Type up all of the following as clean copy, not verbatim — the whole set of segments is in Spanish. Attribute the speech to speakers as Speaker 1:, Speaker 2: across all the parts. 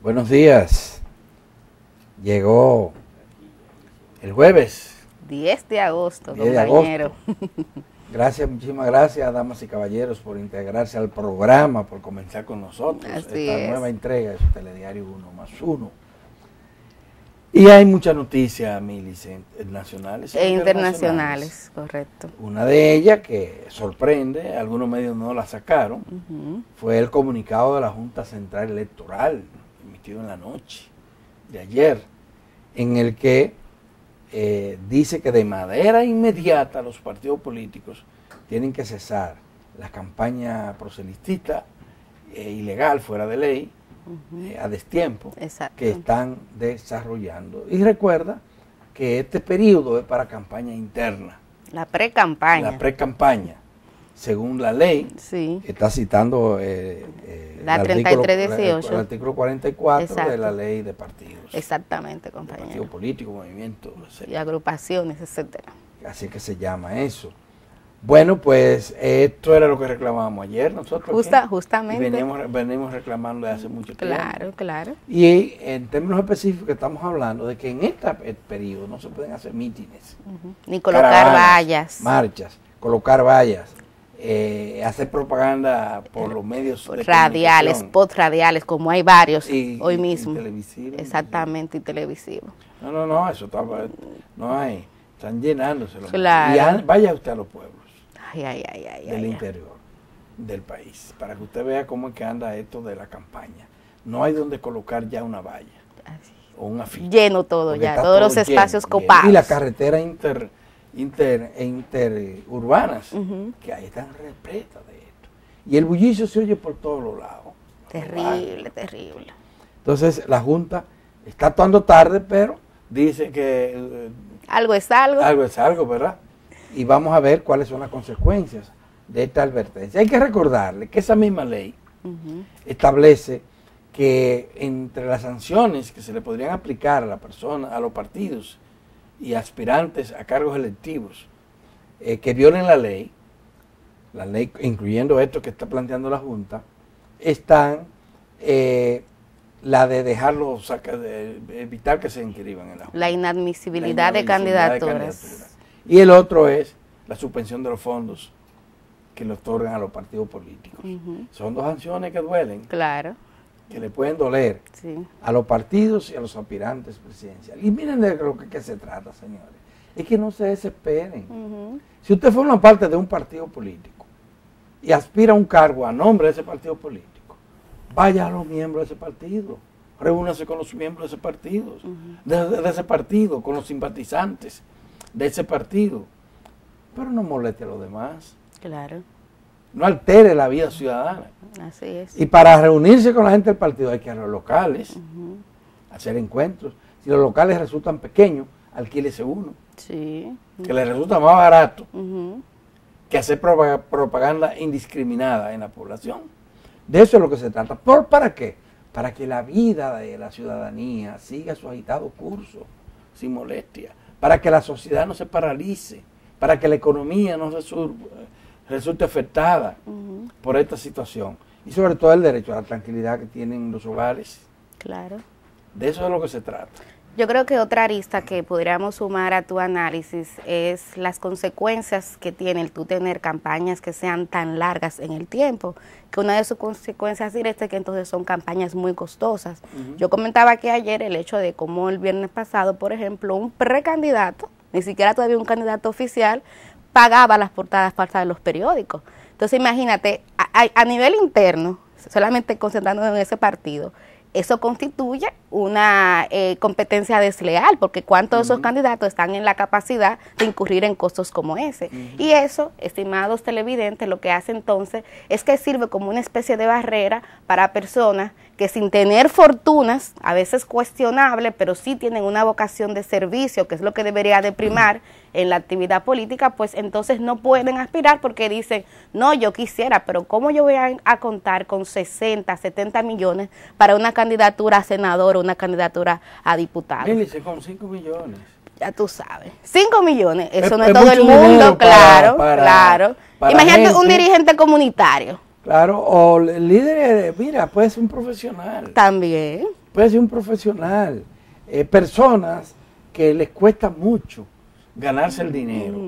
Speaker 1: Buenos días. Llegó el jueves.
Speaker 2: 10 de agosto,
Speaker 1: 10 de
Speaker 2: compañero.
Speaker 1: agosto. Gracias, muchísimas gracias, damas y caballeros, por integrarse al programa, por comenzar con nosotros.
Speaker 2: Así
Speaker 1: esta
Speaker 2: es.
Speaker 1: nueva entrega de su telediario 1+1. Y hay muchas noticias, Milis, nacionales
Speaker 2: E internacionales, correcto.
Speaker 1: Una de ellas que sorprende, algunos medios no la sacaron, fue el comunicado de la Junta Central Electoral, emitido en la noche de ayer, en el que dice que de manera inmediata los partidos políticos tienen que cesar la campaña proselitista ilegal, fuera de ley, a destiempo, que están desarrollando. Y recuerda que este periodo es para campaña interna.
Speaker 2: La pre-campaña.
Speaker 1: La pre-campaña. Según la ley,
Speaker 2: sí.
Speaker 1: Está citando
Speaker 2: la 3318.
Speaker 1: El artículo 44
Speaker 2: Exacto.
Speaker 1: de la ley de partidos.
Speaker 2: Exactamente, compañero.
Speaker 1: Partidos políticos, movimientos, etc.
Speaker 2: Y agrupaciones, etcétera.
Speaker 1: Así que se llama eso. Bueno, pues esto era lo que reclamábamos ayer nosotros.
Speaker 2: Justamente.
Speaker 1: Y venimos reclamando desde hace mucho tiempo.
Speaker 2: Claro.
Speaker 1: Y en términos específicos estamos hablando de que en este periodo no se pueden hacer mítines.
Speaker 2: Ni colocar vallas.
Speaker 1: Marchas, colocar vallas. Hacer propaganda por los medios
Speaker 2: radiales, spot radiales, como hay varios hoy mismo.
Speaker 1: Y televisivo.
Speaker 2: Exactamente, y televisivo.
Speaker 1: No, eso no hay. Están llenándose.
Speaker 2: Claro.
Speaker 1: Y vaya usted a los pueblos.
Speaker 2: Del
Speaker 1: interior del país, para que usted vea cómo es que anda esto de la campaña. No hay donde colocar ya una valla o un afiche.
Speaker 2: Lleno todo ya, todos los espacios copados.
Speaker 1: Y las carreteras interurbanas, que ahí están repletas de esto. Y el bullicio se oye por todos los lados.
Speaker 2: Terrible.
Speaker 1: Entonces la Junta está actuando tarde, pero dice que
Speaker 2: algo es algo.
Speaker 1: Algo es algo, ¿verdad? Y vamos a ver cuáles son las consecuencias de esta advertencia. Hay que recordarle que esa misma ley establece que entre las sanciones que se le podrían aplicar a la persona, a los partidos y aspirantes a cargos electivos que violen la ley, incluyendo esto que está planteando la Junta, están la de dejarlos, evitar que se inscriban en la Junta.
Speaker 2: La inadmisibilidad de candidaturas.
Speaker 1: Y el otro es la suspensión de los fondos que le otorgan a los partidos políticos. Son dos sanciones que duelen.
Speaker 2: Claro.
Speaker 1: Que le pueden doler a los partidos y a los aspirantes presidenciales. Y miren de lo que se trata, señores. Es que no se desesperen. Si usted forma parte de un partido político y aspira a un cargo a nombre de ese partido político, vaya a los miembros de ese partido. Reúnase con los miembros de ese partido. De ese partido, con los simpatizantes de ese partido, pero no moleste a los demás.
Speaker 2: Claro.
Speaker 1: No altere la vida ciudadana.
Speaker 2: Así es.
Speaker 1: Y para reunirse con la gente del partido hay que ir a los locales, hacer encuentros. Si los locales resultan pequeños, alquílese uno.
Speaker 2: Sí.
Speaker 1: Que le resulta más barato que hacer propaganda indiscriminada en la población. De eso es lo que se trata. ¿Para qué? Para que la vida de la ciudadanía siga su agitado curso, sin molestia. Para que la sociedad no se paralice, para que la economía no resulte afectada por esta situación. Y sobre todo el derecho a la tranquilidad que tienen los hogares.
Speaker 2: Claro.
Speaker 1: De eso es lo que se trata.
Speaker 2: Yo creo que otra arista que podríamos sumar a tu análisis es las consecuencias que tiene el tú tener campañas que sean tan largas en el tiempo, que una de sus consecuencias directas es que entonces son campañas muy costosas. Yo comentaba que ayer el hecho de cómo el viernes pasado, por ejemplo, un precandidato, ni siquiera todavía un candidato oficial, pagaba las portadas falsas de los periódicos. Entonces imagínate, a nivel interno, solamente concentrándonos en ese partido, eso constituye una competencia desleal, porque cuántos de esos candidatos están en la capacidad de incurrir en costos como ese. Y eso, estimados televidentes, lo que hace entonces es que sirve como una especie de barrera para personas que sin tener fortunas, a veces cuestionables, pero sí tienen una vocación de servicio, que es lo que debería de primar en la actividad política, pues entonces no pueden aspirar porque dicen, no, yo quisiera, pero ¿cómo yo voy a contar con 60, 70 millones para una candidatura a senador o una candidatura a diputado?
Speaker 1: Mílice, con 5 millones.
Speaker 2: Ya tú sabes. 5 millones, eso no es todo el mundo, claro. Imagínate un dirigente comunitario.
Speaker 1: Claro, o el líder, mira, puede ser un profesional.
Speaker 2: También.
Speaker 1: Puede ser un profesional. Personas que les cuesta mucho ganarse el dinero,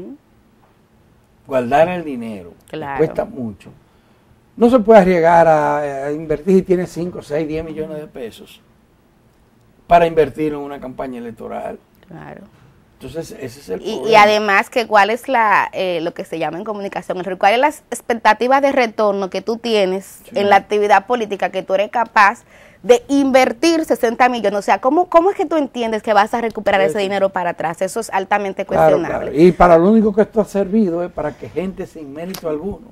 Speaker 1: guardar el dinero,
Speaker 2: Claro.
Speaker 1: les cuesta mucho. No se puede arriesgar a invertir si tiene 5, 6, 10 millones de pesos para invertir en una campaña electoral.
Speaker 2: Claro.
Speaker 1: Entonces, ese es el problema.
Speaker 2: Y además, que cuál es lo que se llama en comunicación, cuál es las expectativas de retorno que tú tienes en la actividad política, que tú eres capaz de invertir 60 millones. O sea, ¿cómo es que tú entiendes que vas a recuperar ese dinero para atrás? Eso es altamente cuestionable.
Speaker 1: Claro. Y para lo único que esto ha servido es para que gente sin mérito alguno,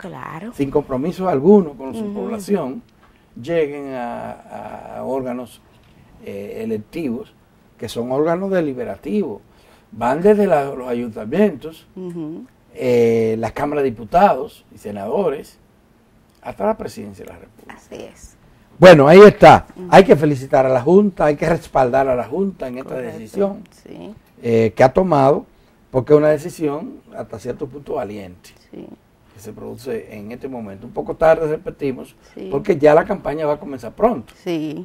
Speaker 1: sin compromiso alguno con su población, lleguen a órganos electivos, que son órganos deliberativos. Van desde los ayuntamientos, las cámaras de diputados y senadores, hasta la presidencia de la República.
Speaker 2: Así es.
Speaker 1: Bueno, ahí está. Hay que felicitar a la Junta, hay que respaldar a la Junta en esta decisión que ha tomado, porque es una decisión hasta cierto punto valiente, que se produce en este momento. Un poco tarde, repetimos, porque ya la campaña va a comenzar pronto.
Speaker 2: Sí.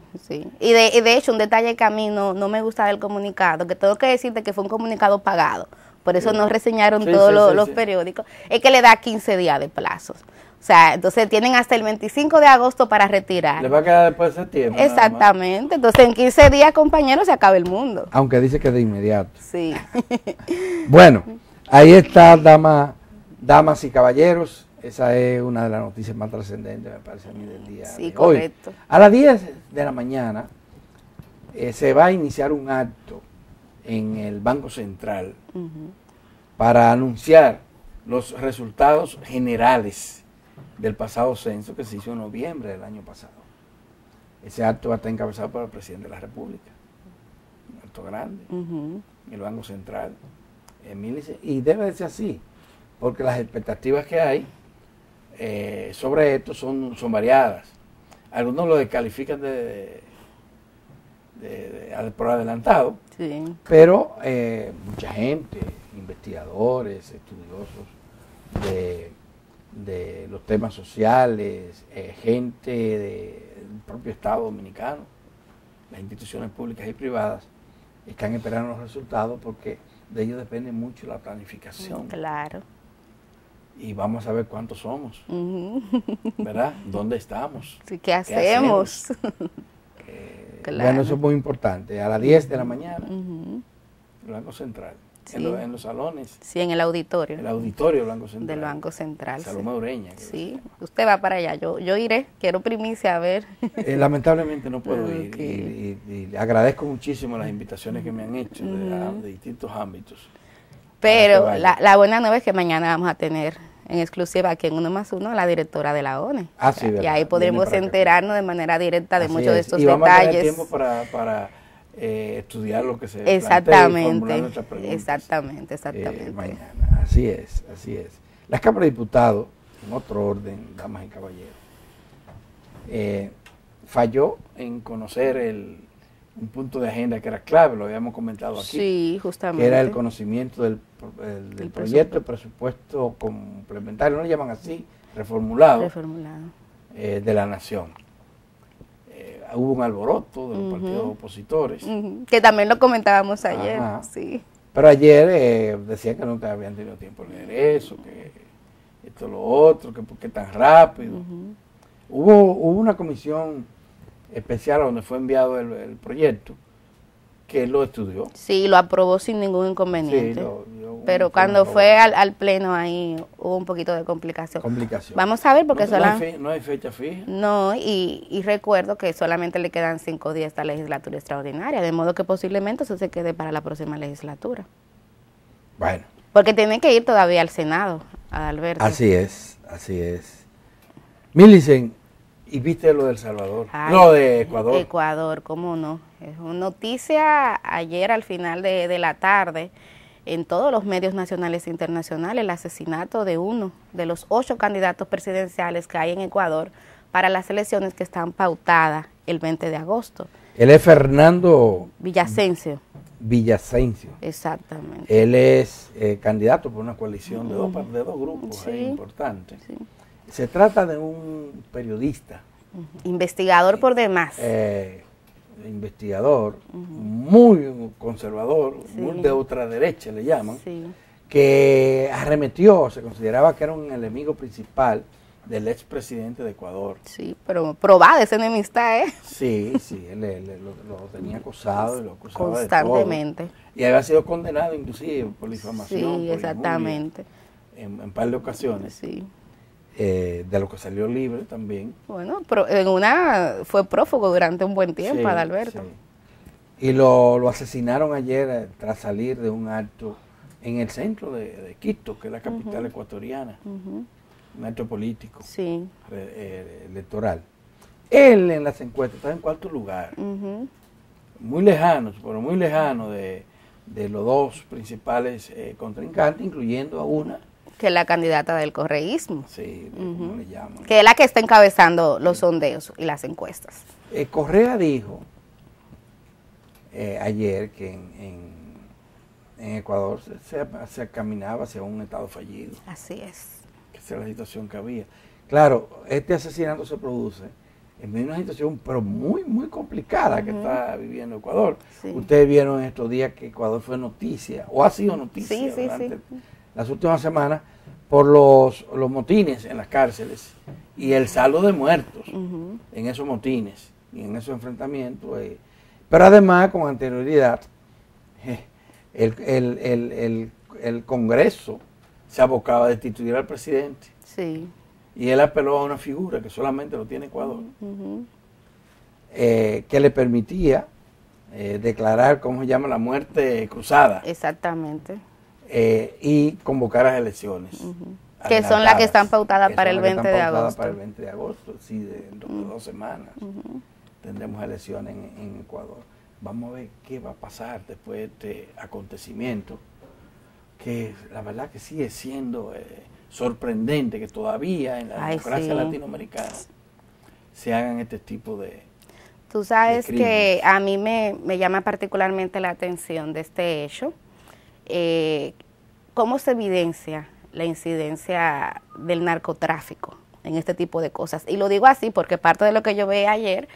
Speaker 2: Y de hecho, un detalle que a mí no me gusta del comunicado, que tengo que decirte que fue un comunicado pagado, por eso no reseñaron todos los periódicos, es que le da 15 días de plazos. O sea, entonces tienen hasta el 25 de agosto para retirar.
Speaker 1: Le va a quedar después de septiembre.
Speaker 2: Exactamente. Entonces, en 15 días, compañeros, se acaba el mundo.
Speaker 1: Aunque dice que de inmediato.
Speaker 2: Sí.
Speaker 1: Bueno, ahí está, damas y caballeros. Esa es una de las noticias más trascendentes, me parece a mí, del día de
Speaker 2: correcto.
Speaker 1: hoy. A las 10 de la mañana se va a iniciar un acto en el Banco Central para anunciar los resultados generales del pasado censo que se hizo en noviembre del año pasado. Ese acto va a estar encabezado por el presidente de la República, un acto grande, en el Banco Central, y debe de ser así, porque las expectativas que hay sobre esto son variadas. Algunos lo descalifican por adelantado, pero mucha gente, investigadores, estudiosos de los temas sociales, gente del propio Estado dominicano, las instituciones públicas y privadas, están esperando los resultados porque de ellos depende mucho la planificación.
Speaker 2: Claro.
Speaker 1: Y vamos a ver cuántos somos, ¿verdad? ¿Dónde estamos?
Speaker 2: Sí, ¿qué hacemos?
Speaker 1: Claro. Bueno, eso es muy importante. A las 10 de la mañana, el Banco Central. En los salones.
Speaker 2: Sí, en el auditorio.
Speaker 1: El auditorio del Banco Central.
Speaker 2: Del Banco Central.
Speaker 1: Salomé Ureña.
Speaker 2: Sí, usted va para allá. Yo iré, quiero primicia, a ver.
Speaker 1: Lamentablemente no puedo ir. Y agradezco muchísimo las invitaciones que me han hecho de distintos ámbitos.
Speaker 2: Pero la buena nueva es que mañana vamos a tener en exclusiva aquí en 1+1 la directora de la ONE.
Speaker 1: Sí,
Speaker 2: y ahí podremos enterarnos de manera directa de muchos de estos
Speaker 1: y vamos
Speaker 2: detalles.
Speaker 1: A tener tiempo para estudiar lo que se
Speaker 2: Exactamente.
Speaker 1: Mañana, así es. Las cámaras de diputados, en otro orden, damas y caballeros, falló en conocer un punto de agenda que era clave, lo habíamos comentado aquí.
Speaker 2: Sí, justamente.
Speaker 1: Que era el conocimiento del proyecto de presupuesto complementario, no lo llaman así, reformulado. De la Nación. Hubo un alboroto de los partidos opositores.
Speaker 2: Que también lo comentábamos ayer. Sí.
Speaker 1: Pero ayer decían que no habían tenido tiempo de leer eso, que esto, lo otro, que por qué tan rápido. Hubo una comisión especial donde fue enviado el proyecto, que él lo estudió.
Speaker 2: Sí, lo aprobó sin ningún inconveniente. Pero cuando fue al pleno ahí hubo un poquito de complicación. Vamos a ver porque
Speaker 1: no hay fecha fija.
Speaker 2: No, y recuerdo que solamente le quedan 5 días a esta legislatura extraordinaria, de modo que posiblemente eso se quede para la próxima legislatura.
Speaker 1: Bueno.
Speaker 2: Porque tiene que ir todavía al Senado, Adalberto.
Speaker 1: Así es. Millicent, ¿y viste lo de El Salvador? Lo de Ecuador.
Speaker 2: Ecuador, ¿cómo no? Es una noticia ayer al final de la tarde en todos los medios nacionales e internacionales, el asesinato de uno de los 8 candidatos presidenciales que hay en Ecuador para las elecciones que están pautadas el 20 de agosto.
Speaker 1: Él es Fernando
Speaker 2: Villavicencio.
Speaker 1: Exactamente. Él es candidato por una coalición de dos grupos importantes. Se trata de un periodista.
Speaker 2: Investigador por demás.
Speaker 1: Investigador, muy conservador,
Speaker 2: Sí.
Speaker 1: muy de ultraderecha le llaman,
Speaker 2: Sí.
Speaker 1: que arremetió, se consideraba que era un enemigo principal del expresidente de Ecuador.
Speaker 2: Sí, pero probada esa enemistad, ¿eh?
Speaker 1: Sí, sí, él lo tenía acosado y lo acusaba
Speaker 2: Constantemente.
Speaker 1: de todo. Y había sido condenado inclusive por difamación.
Speaker 2: Sí,
Speaker 1: por
Speaker 2: exactamente.
Speaker 1: injuria, en par de ocasiones.
Speaker 2: Sí.
Speaker 1: De lo que salió libre también.
Speaker 2: Bueno, pero fue prófugo durante un buen tiempo,
Speaker 1: Sí,
Speaker 2: Adalberto.
Speaker 1: sí. Y lo asesinaron ayer tras salir de un acto en el centro de Quito, que es la capital ecuatoriana, un acto político,
Speaker 2: Sí.
Speaker 1: electoral. Él en las encuestas está en cuarto lugar, muy lejano, pero muy lejano de los dos principales contrincantes, incluyendo a una.
Speaker 2: Que es la candidata del correísmo.
Speaker 1: Sí, ¿cómo le llaman?
Speaker 2: Que es la que está encabezando los sondeos y las encuestas.
Speaker 1: Correa dijo ayer que en Ecuador se caminaba hacia un estado fallido,
Speaker 2: Así es.
Speaker 1: que esa es la situación que había. Claro, este asesinato se produce en medio de una situación pero muy, muy complicada que está viviendo Ecuador.
Speaker 2: Sí.
Speaker 1: Ustedes vieron en estos días que Ecuador fue noticia, o ha sido noticia
Speaker 2: Sí, sí,
Speaker 1: durante
Speaker 2: sí.
Speaker 1: las últimas semanas, por los motines en las cárceles y el saldo de muertos en esos motines y en esos enfrentamientos. Pero además, con anterioridad, el Congreso se abocaba a destituir al presidente
Speaker 2: Sí.
Speaker 1: y él apeló a una figura que solamente lo tiene Ecuador, que le permitía declarar, ¿cómo se llama?, la muerte cruzada.
Speaker 2: Exactamente.
Speaker 1: Y convocar las elecciones.
Speaker 2: Que son las que están pautadas para el 20 de agosto.
Speaker 1: Para el 20 de agosto, sí, de 2 semanas. Tendremos elecciones en Ecuador. Vamos a ver qué va a pasar después de este acontecimiento, que la verdad que sigue siendo sorprendente que todavía en la democracia latinoamericana se hagan este tipo de...
Speaker 2: Tú sabes que a mí me llama particularmente la atención de este hecho. ¿Cómo se evidencia la incidencia del narcotráfico en este tipo de cosas? Y lo digo así porque parte de lo que yo vi ayer,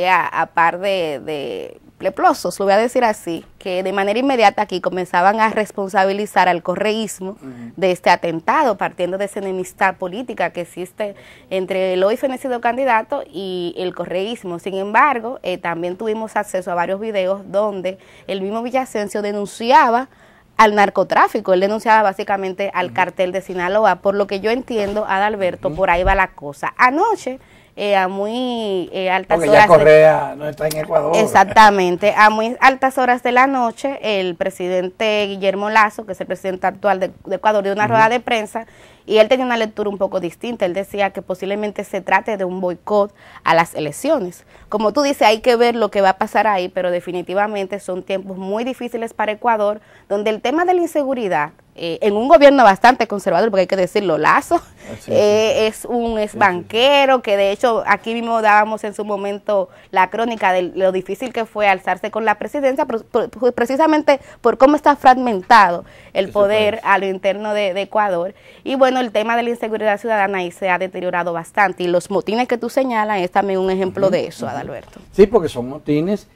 Speaker 2: a par de pleplosos, lo voy a decir así, que de manera inmediata aquí comenzaban a responsabilizar al correísmo de este atentado, partiendo de esa enemistad política que existe entre el hoy fenecido candidato y el correísmo. Sin embargo, también tuvimos acceso a varios videos donde el mismo Villavicencio denunciaba al narcotráfico, él denunciaba básicamente al cartel de Sinaloa. Por lo que yo entiendo, Adalberto, por ahí va la cosa. Anoche, a muy altas
Speaker 1: Porque
Speaker 2: horas...
Speaker 1: ya Correa no está en Ecuador.
Speaker 2: Exactamente, a muy altas horas de la noche, el presidente Guillermo Lasso, que es el presidente actual de Ecuador, dio una rueda de prensa y él tenía una lectura un poco distinta. Él decía que posiblemente se trate de un boicot a las elecciones. Como tú dices, hay que ver lo que va a pasar ahí, pero definitivamente son tiempos muy difíciles para Ecuador, donde el tema de la inseguridad, en un gobierno bastante conservador, porque hay que decirlo, Lasso, es banquero, que de hecho aquí mismo dábamos en su momento la crónica de lo difícil que fue alzarse con la presidencia, precisamente por cómo está fragmentado el poder a lo interno de Ecuador. Y bueno, el tema de la inseguridad ciudadana ahí se ha deteriorado bastante, y los motines que tú señalas es también un ejemplo de eso, Adalberto.
Speaker 1: Sí, porque son motines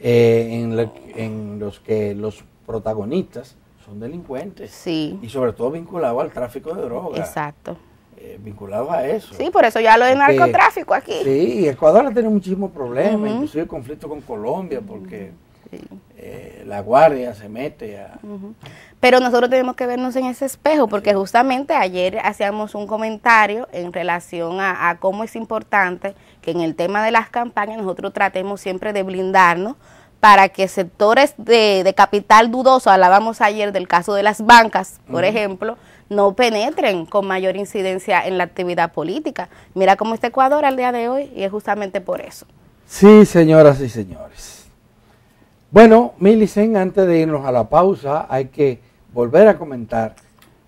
Speaker 1: en los que los protagonistas son delincuentes.
Speaker 2: Sí.
Speaker 1: Y sobre todo vinculados al tráfico de drogas.
Speaker 2: Exacto.
Speaker 1: Vinculados a eso.
Speaker 2: Sí, por eso ya lo de narcotráfico aquí.
Speaker 1: Sí, Ecuador ha tenido muchísimos problemas, inclusive conflicto con Colombia, porque la Guardia se mete a...
Speaker 2: Pero nosotros tenemos que vernos en ese espejo, porque justamente ayer hacíamos un comentario en relación a cómo es importante que en el tema de las campañas nosotros tratemos siempre de blindarnos para que sectores de capital dudoso, hablábamos ayer del caso de las bancas, por ejemplo, no penetren con mayor incidencia en la actividad política. Mira cómo está Ecuador al día de hoy, y es justamente por eso.
Speaker 1: Sí, señoras y señores. Bueno, Milicen, antes de irnos a la pausa, hay que volver a comentar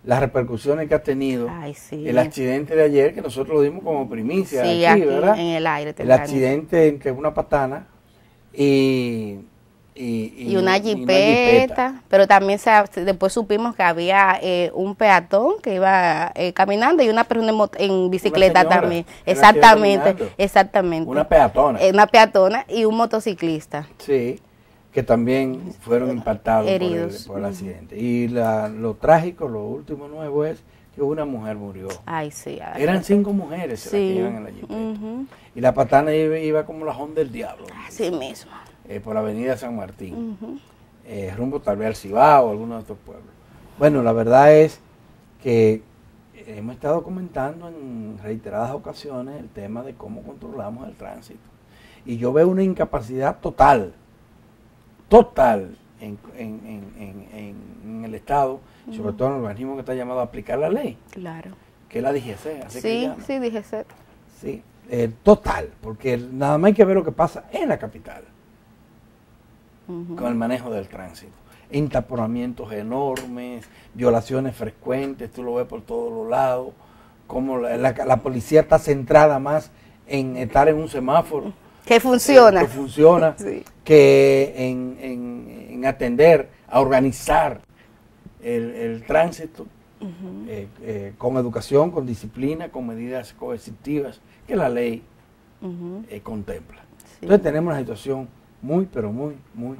Speaker 1: las repercusiones que ha tenido el accidente de ayer, que nosotros lo dimos como primicia aquí, ¿verdad?
Speaker 2: En el aire.
Speaker 1: El accidente entre una patana y
Speaker 2: y una jipeta, pero también después supimos que había un peatón que iba caminando y una persona en bicicleta también. Exactamente.
Speaker 1: Una peatona.
Speaker 2: Una peatona y un motociclista.
Speaker 1: Sí, que también fueron impactados por el accidente. Y lo trágico, lo último nuevo es que una mujer murió.
Speaker 2: Ay, sí.
Speaker 1: Eran 5 mujeres las que iban en la jipeta. Y la patana iba como la Honda del Diablo.
Speaker 2: Así mismo.
Speaker 1: Por la avenida San Martín, rumbo tal vez al Cibao o alguno de estos pueblos. Bueno, la verdad es que hemos estado comentando en reiteradas ocasiones el tema de cómo controlamos el tránsito. Y yo veo una incapacidad total en el Estado, sobre todo en el organismo que está llamado a aplicar la ley.
Speaker 2: Claro.
Speaker 1: Que es la DGC, así que llama.
Speaker 2: Sí, DGC.
Speaker 1: Sí, total, porque nada más hay que ver lo que pasa en la capital. Con el manejo del tránsito. Entaponamientos enormes, violaciones frecuentes, tú lo ves por todos los lados, como la policía está centrada más en estar en un semáforo.
Speaker 2: Que funciona.
Speaker 1: Sí. Que en atender, a organizar el tránsito con educación, con disciplina, con medidas coercitivas que la ley contempla. Sí. Entonces tenemos una situación muy, pero muy, muy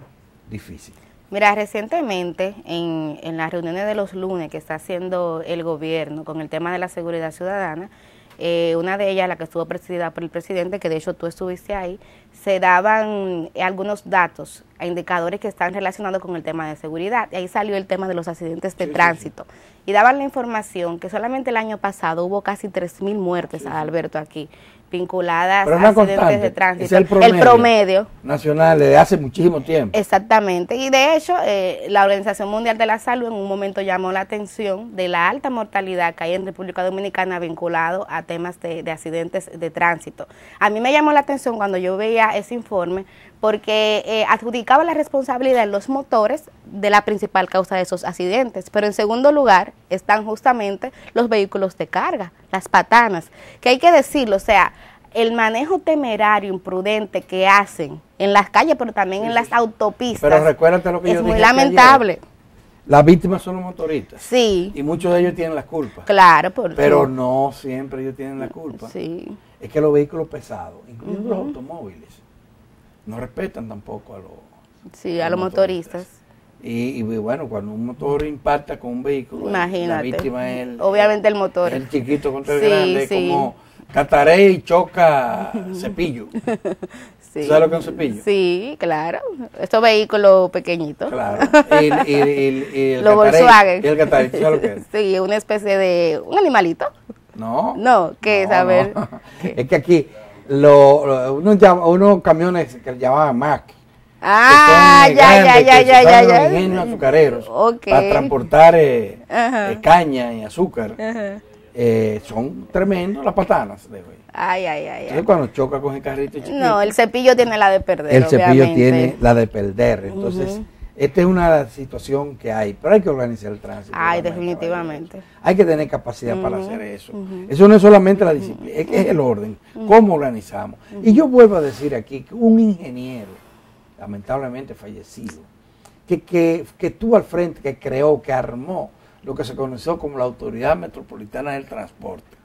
Speaker 1: difícil.
Speaker 2: Mira, recientemente en las reuniones de los lunes que está haciendo el gobierno con el tema de la seguridad ciudadana, una de ellas, la que estuvo presidida por el presidente, que de hecho tú estuviste ahí, se daban algunos datos e indicadores que están relacionados con el tema de seguridad. Y ahí salió el tema de los accidentes de tránsito. Sí. Y daban la información que solamente el año pasado hubo casi 3.000 muertes, Alberto, aquí, vinculadas a accidentes de tránsito.
Speaker 1: Es el promedio nacional de hace muchísimo tiempo.
Speaker 2: Exactamente. Y de hecho, la Organización Mundial de la Salud en un momento llamó la atención de la alta mortalidad que hay en República Dominicana vinculado a temas de accidentes de tránsito. A mí me llamó la atención cuando yo veía ese informe porque adjudicaba la responsabilidad en los motores de la principal causa de esos accidentes, pero en segundo lugar están justamente los vehículos de carga, las patanas, que hay que decirlo, o sea, el manejo temerario, imprudente que hacen en las calles, pero también en las autopistas,
Speaker 1: pero recuérdate lo que yo dije,
Speaker 2: es muy lamentable.
Speaker 1: Ayer. Las víctimas son los motoristas.
Speaker 2: Sí.
Speaker 1: Y muchos de ellos tienen la culpa.
Speaker 2: Claro.
Speaker 1: Pero no siempre ellos tienen la culpa.
Speaker 2: Sí.
Speaker 1: Es que los vehículos pesados, incluyendo los automóviles, no respetan tampoco a los motoristas. Y bueno, cuando un motor impacta con un vehículo,
Speaker 2: imagínate,
Speaker 1: la víctima es
Speaker 2: obviamente el motor.
Speaker 1: El chiquito contra el grande, como Cataré y choca Cepillo.
Speaker 2: Sí.
Speaker 1: ¿Sabes lo que es un cepillo?
Speaker 2: Sí, claro. Estos vehículos pequeñitos.
Speaker 1: Claro. Y el
Speaker 2: los Volkswagen.
Speaker 1: ¿Y el Cataré? ¿Sabes lo que es?
Speaker 2: Sí, una especie de... ¿Un animalito?
Speaker 1: No.
Speaker 2: ¿Qué es? A ver.
Speaker 1: No. Es que aquí unos camiones que llamaban Mac.
Speaker 2: Ya.
Speaker 1: Ingenios azucareros. Para transportar caña y azúcar. Son tremendos las patanas de hoy. Entonces cuando choca con el carrito chiquito.
Speaker 2: No, el cepillo tiene la de perder.
Speaker 1: El cepillo tiene la de perder. Entonces, esta es una situación que hay, pero hay que organizar el tránsito.
Speaker 2: Definitivamente.
Speaker 1: Hay que tener capacidad para hacer eso. Eso no es solamente la disciplina, es el orden, cómo organizamos. Y yo vuelvo a decir aquí que un ingeniero, lamentablemente fallecido, que estuvo al frente, que creó, que armó lo que se conoció como la Autoridad Metropolitana del Transporte,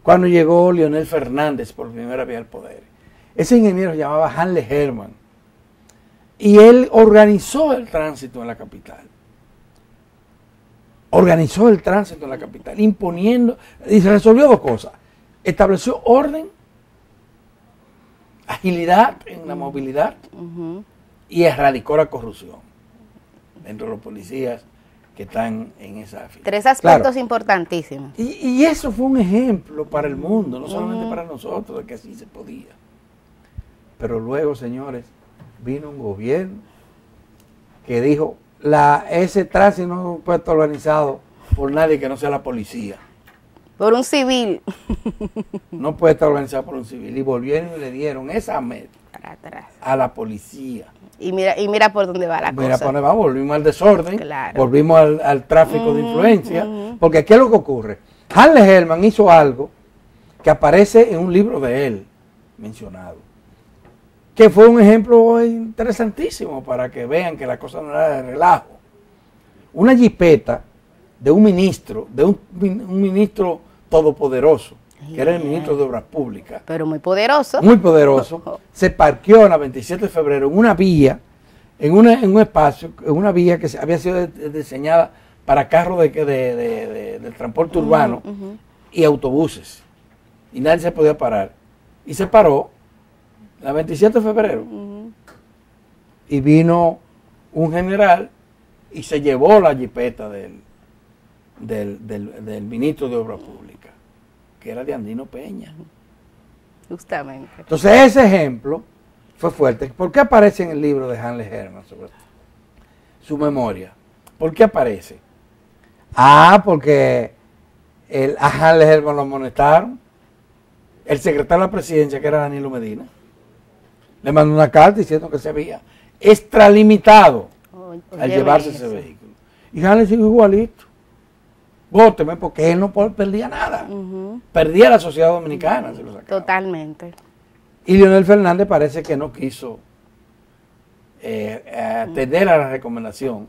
Speaker 1: cuando llegó Leonel Fernández por primera vez al poder. Ese ingeniero se llamaba Hanle Hermann y él organizó el tránsito en la capital. Imponiendo, y se resolvió dos cosas. Estableció orden, agilidad en la movilidad y erradicó la corrupción dentro de los policías que están en esa fila.
Speaker 2: 3 aspectos importantísimos.
Speaker 1: Y eso fue un ejemplo para el mundo, no solamente para nosotros, de que así se podía. Pero luego, señores, vino un gobierno que dijo, ese tránsito no puede estar organizado por nadie que no sea la policía.
Speaker 2: Por un civil.
Speaker 1: No puede estar organizado por un civil. Y volvieron y le dieron esa meta a la policía.
Speaker 2: Y mira por dónde va la cosa.
Speaker 1: Mira por dónde va, volvimos al desorden,
Speaker 2: claro.
Speaker 1: Volvimos al tráfico de influencia, porque ¿qué es lo que ocurre? Hanle Hermann hizo algo que aparece en un libro de él, mencionado, que fue un ejemplo interesantísimo para que vean que la cosa no era de relajo. Una jipeta de un ministro, un ministro todopoderoso, que era el ministro de Obras Públicas.
Speaker 2: Pero muy poderoso.
Speaker 1: Muy poderoso. Se parqueó en la 27 de febrero en una vía, en un espacio, en una vía que había sido diseñada para carros de transporte urbano y autobuses. Y nadie se podía parar. Y se paró la 27 de febrero. Y vino un general y se llevó la jipeta del ministro de Obras Públicas, que era de Andino Peña.
Speaker 2: Justamente.
Speaker 1: Entonces ese ejemplo fue fuerte. ¿Por qué aparece en el libro de Hanley Herman sobre esto? Su memoria? ¿Por qué aparece? Porque a Hanley Herman lo amonestaron. El secretario de la presidencia, que era Danilo Medina, le mandó una carta diciendo que se había extralimitado al llevarse ese vehículo. Y Hanley siguió igualito. Vóteme, porque él no perdía nada. Perdía la sociedad dominicana. Se lo sacaba.
Speaker 2: Totalmente.
Speaker 1: Y Leonel Fernández parece que no quiso atender a la recomendación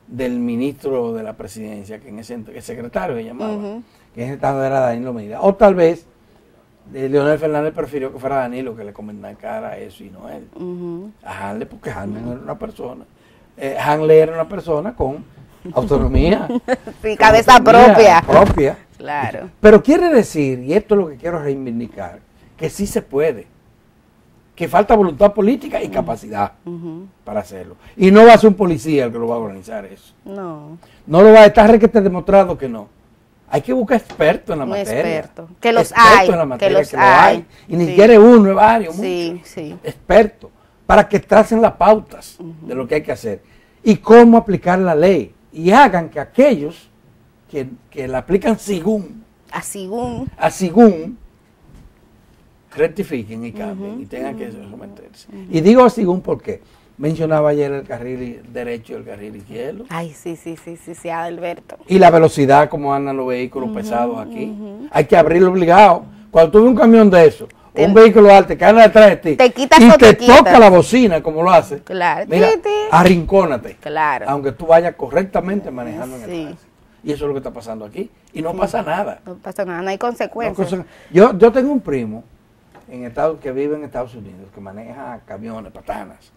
Speaker 1: del ministro de la presidencia, que en ese el secretario se llamaba, que en ese estado era Danilo Medina. O tal vez Leonel Fernández prefirió que fuera Danilo que le comentara eso y no él. A Hanley, porque Hanley era una persona. Hanley era una persona con autonomía.
Speaker 2: Sí, cabeza propia. Claro.
Speaker 1: Pero quiere decir, y esto es lo que quiero reivindicar, que sí se puede. Que falta voluntad política y capacidad para hacerlo. Y no va a ser un policía el que lo va a organizar eso.
Speaker 2: No.
Speaker 1: No lo va a estar que demostrado que no. Hay que buscar expertos en la materia.
Speaker 2: Expertos. Que los hay.
Speaker 1: En la materia,
Speaker 2: que los hay.
Speaker 1: Y ni siquiera uno, es varios.
Speaker 2: Sí,
Speaker 1: muchos.
Speaker 2: sí.
Speaker 1: Expertos. Para que tracen las pautas de lo que hay que hacer. Y cómo aplicar la ley. Y hagan que aquellos que la aplican según rectifiquen y cambien y tengan que someterse. Y digo según porque mencionaba ayer el carril derecho y el carril izquierdo.
Speaker 2: Ay, sí, Adalberto.
Speaker 1: Y la velocidad, como andan los vehículos pesados aquí. Hay que abrirlo obligado. Cuando tú ves un camión de eso, un vehículo alto que anda detrás de ti,
Speaker 2: te quitas
Speaker 1: y
Speaker 2: o
Speaker 1: te
Speaker 2: te quitas.
Speaker 1: toca la bocina como lo hace,
Speaker 2: Claro.
Speaker 1: mira, arrincónate.
Speaker 2: Claro.
Speaker 1: Aunque tú vayas correctamente manejando en el
Speaker 2: Sí.
Speaker 1: tránsito. Y eso es lo que está pasando aquí. Y no pasa nada.
Speaker 2: No pasa nada, no hay consecuencias.
Speaker 1: Yo tengo un primo que vive en Estados Unidos, que maneja camiones, patanas,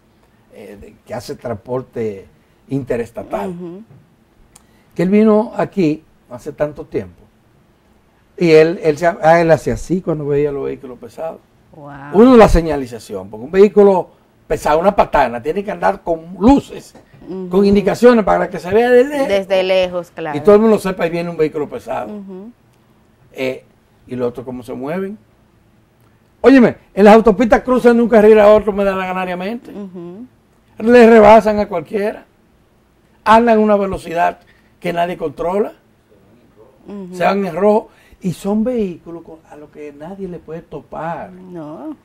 Speaker 1: que hace transporte interestatal. Que él vino aquí hace tanto tiempo. Y él hacía así cuando veía los vehículos pesados.
Speaker 2: Wow.
Speaker 1: Uno, la señalización, porque un vehículo pesado, una patana, tiene que andar con luces, con indicaciones para que se vea
Speaker 2: desde lejos, claro.
Speaker 1: Y todo el mundo sepa, ahí viene un vehículo pesado. Y los otros, ¿cómo se mueven? Óyeme, en las autopistas cruzan de un carril a otro, me da la ganariamente. Le rebasan a cualquiera. Andan a una velocidad que nadie controla. Se van en rojo. Y son vehículos a los que nadie le puede topar.
Speaker 2: No.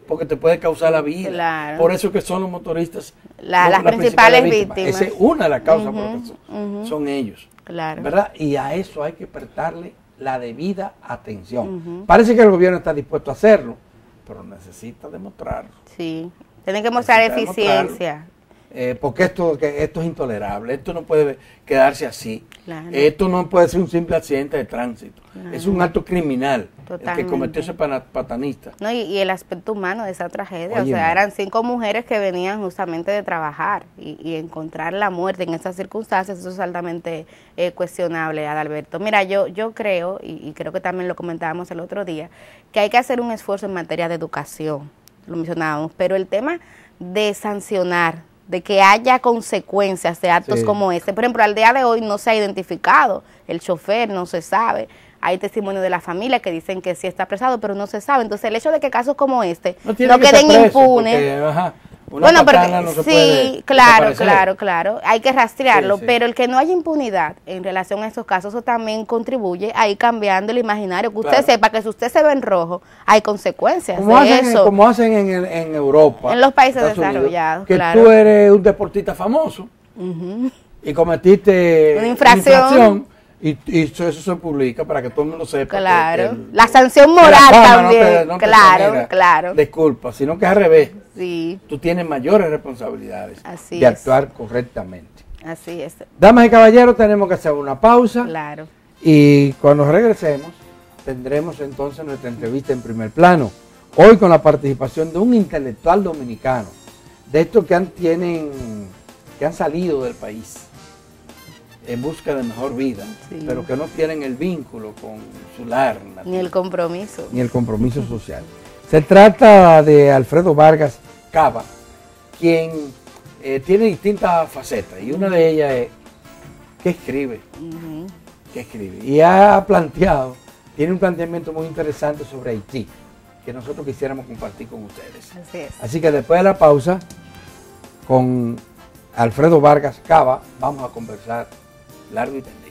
Speaker 1: Porque te puede causar la vida.
Speaker 2: Claro.
Speaker 1: Por eso que son los motoristas
Speaker 2: las principales víctimas.
Speaker 1: Esa es una de las causas por las que son ellos.
Speaker 2: Claro.
Speaker 1: ¿Verdad? Y a eso hay que prestarle la debida atención. Parece que el gobierno está dispuesto a hacerlo, pero necesita demostrarlo.
Speaker 2: Sí. Tienen que mostrar eficiencia.
Speaker 1: Porque esto es intolerable, esto no puede quedarse así.
Speaker 2: Claro.
Speaker 1: Esto no puede ser un simple accidente de tránsito.
Speaker 2: Claro.
Speaker 1: Es un acto criminal.
Speaker 2: Totalmente.
Speaker 1: El que cometió ese patanista.
Speaker 2: No, y el aspecto humano de esa tragedia.
Speaker 1: Oye,
Speaker 2: o sea, eran 5 mujeres que venían justamente de trabajar y encontrar la muerte en esas circunstancias, eso es altamente cuestionable, Adalberto. Mira, yo creo, y creo que también lo comentábamos el otro día, que hay que hacer un esfuerzo en materia de educación, lo mencionábamos, pero el tema de sancionar, de que haya consecuencias de actos como este. Por ejemplo, al día de hoy no se ha identificado el chofer, no se sabe. Hay testimonios de la familia que dicen que sí está apresado, pero no se sabe. Entonces, el hecho de que casos como este no queden impunes. Bueno, porque
Speaker 1: no se
Speaker 2: sí, claro. Hay que rastrearlo, pero el que no haya impunidad en relación a estos casos, eso también contribuye a ir cambiando el imaginario. Que usted sepa que si usted se ve en rojo, hay consecuencias de eso.
Speaker 1: Como hacen en Europa.
Speaker 2: En los países desarrollados,
Speaker 1: que tú eres un deportista famoso y cometiste
Speaker 2: una infracción
Speaker 1: Y eso se publica para que todo el mundo sepa.
Speaker 2: Claro, la sanción moral también. Claro, claro.
Speaker 1: Disculpa, sino que es al revés.
Speaker 2: Sí.
Speaker 1: Tú tienes mayores responsabilidades
Speaker 2: Así
Speaker 1: de
Speaker 2: es.
Speaker 1: actuar correctamente.
Speaker 2: Así es.
Speaker 1: Damas y caballeros, tenemos que hacer una pausa.
Speaker 2: Claro.
Speaker 1: Y cuando regresemos, tendremos entonces nuestra entrevista en primer plano. Hoy con la participación de un intelectual dominicano, de estos que han salido del país en busca de mejor vida,
Speaker 2: Sí.
Speaker 1: pero que no tienen el vínculo con su lar natal,
Speaker 2: Ni el compromiso.
Speaker 1: ni el compromiso social. Se trata de Alfredo Vargas Cava, quien tiene distintas facetas, y una de ellas es que escribe.
Speaker 2: Ujú.
Speaker 1: Que escribe. Y tiene un planteamiento muy interesante sobre Haití, que nosotros quisiéramos compartir con ustedes.
Speaker 2: Así es.
Speaker 1: Así que después de la pausa, con Alfredo Vargas Cava, vamos a conversar largo y tendido.